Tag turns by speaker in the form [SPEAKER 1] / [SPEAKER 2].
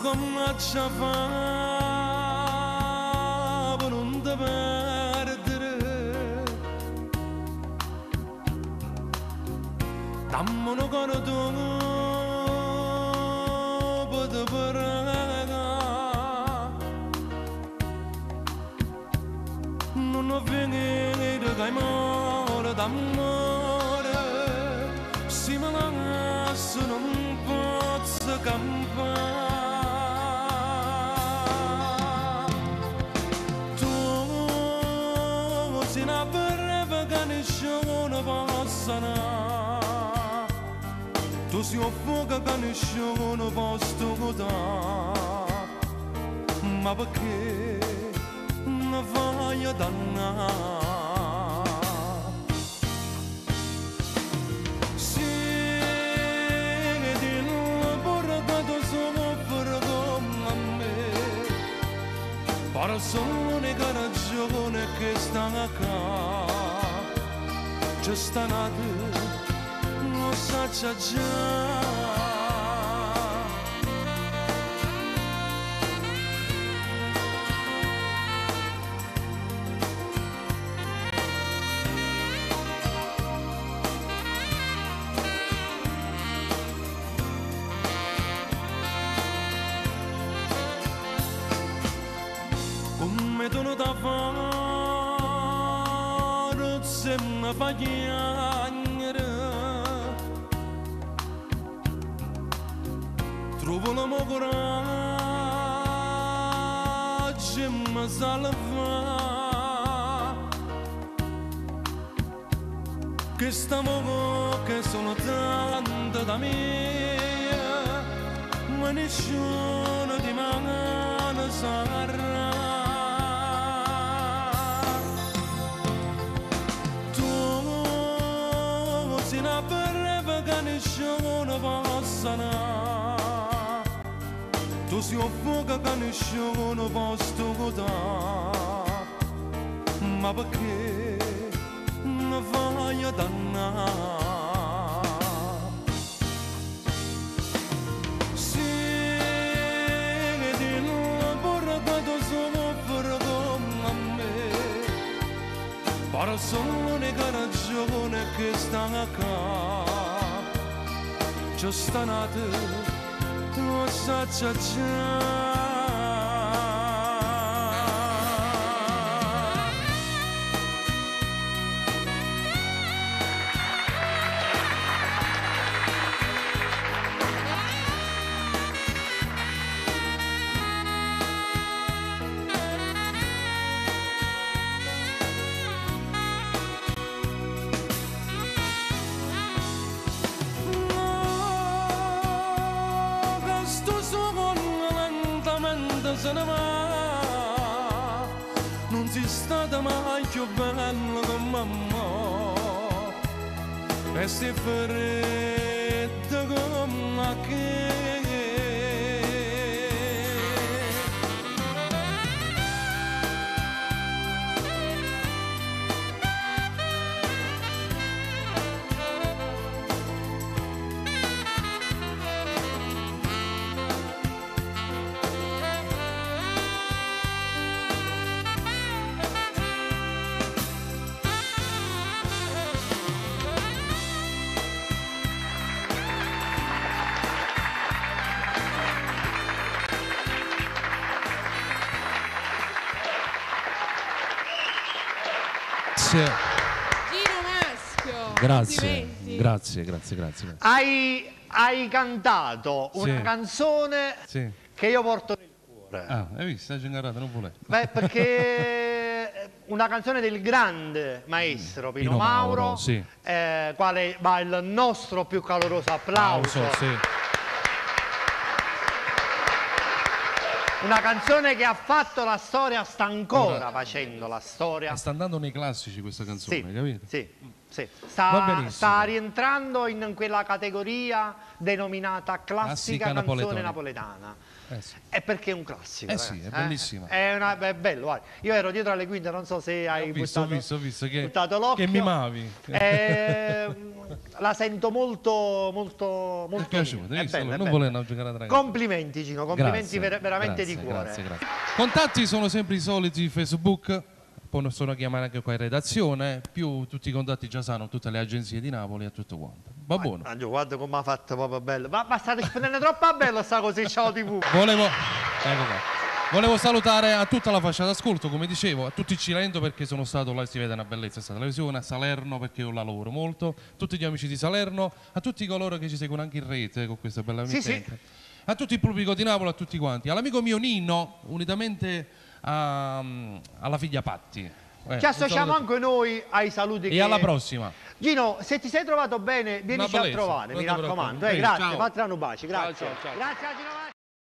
[SPEAKER 1] come ci fa per non ti perdere. Dammi un cuore tuo per te pregare. Non finire che amore d'amore si mi lascia non posso campare. Si na breve che nessuno possa andare, tu si fuoco che nessuno possa godere, ma perché mi fai dannare? Sì, dillo pure che tu soffri come me, per l'unica ragione che sta qua, c'è sta nata, lo sa già. Come tu non da fare, se mi fa chiamare, trovo la mia coraggio e mi salva, che stiamo che sono tante da me, ma nessuno di me sarà. Si na breve che nessuno possa andare, tu si fuoco che nessuno possa godere, ma perché mi fai dannare? Sì, dillo pure che tu soffri come me, per l'unica ragione che sta qua, c'è sta nata, lo sa già. Se ne va, non si stata mai più bella come me, e si fredda come che.
[SPEAKER 2] Gino Maschio.
[SPEAKER 3] Grazie. Hai cantato una canzone che io porto nel cuore.
[SPEAKER 1] Ah, hai visto? Hai ingarato, non vuole.
[SPEAKER 3] Beh, perché una canzone del grande maestro Pino Mauro, quale va il nostro più caloroso applauso. Una canzone che ha fatto la storia, sta ancora facendo la storia.
[SPEAKER 1] Sta andando nei classici questa canzone, capito?
[SPEAKER 3] Sì. Sì. Sta rientrando in quella categoria denominata classica canzone napoletana.
[SPEAKER 4] Sì.
[SPEAKER 3] È perché è un classico.
[SPEAKER 4] Sì, è bellissima.
[SPEAKER 3] È bello, guarda. Io ero dietro alle quinte, non so se hai
[SPEAKER 4] visto che
[SPEAKER 3] l'occhio.
[SPEAKER 4] Che mimavi.
[SPEAKER 3] La sento molto
[SPEAKER 4] Mi è piaciuta,
[SPEAKER 3] è bella,
[SPEAKER 4] non volendo giocare a draghi.
[SPEAKER 3] Complimenti Gino, complimenti veramente di cuore.
[SPEAKER 4] Grazie. Contatti sono sempre i soliti, Facebook, possono chiamare anche qua in redazione, più tutti i contatti già sanno, tutte le agenzie di Napoli e tutto quanto. Va buono.
[SPEAKER 3] Angelo, guarda come ha fatto proprio bello. Ma state spendendo troppo bello sta così, ciao TV.
[SPEAKER 4] Volevo salutare a tutta la fascia d'ascolto, come dicevo, a tutti i Cilento perché sono stato là e si vede una bellezza questa televisione, a Salerno perché io la lavoro molto, tutti gli amici di Salerno, a tutti coloro che ci seguono anche in rete con questa bella emittente, a tutto il pubblico di Napoli, a tutti quanti, all'amico mio Nino, unitamente alla figlia Patti.
[SPEAKER 3] Ci associamo anche noi ai saluti.
[SPEAKER 4] E alla prossima.
[SPEAKER 3] Gino, se ti sei trovato bene, vienici a trovare, mi raccomando. Grazie, fatti un baci, grazie.
[SPEAKER 4] Ciao.
[SPEAKER 3] Grazie a Gino.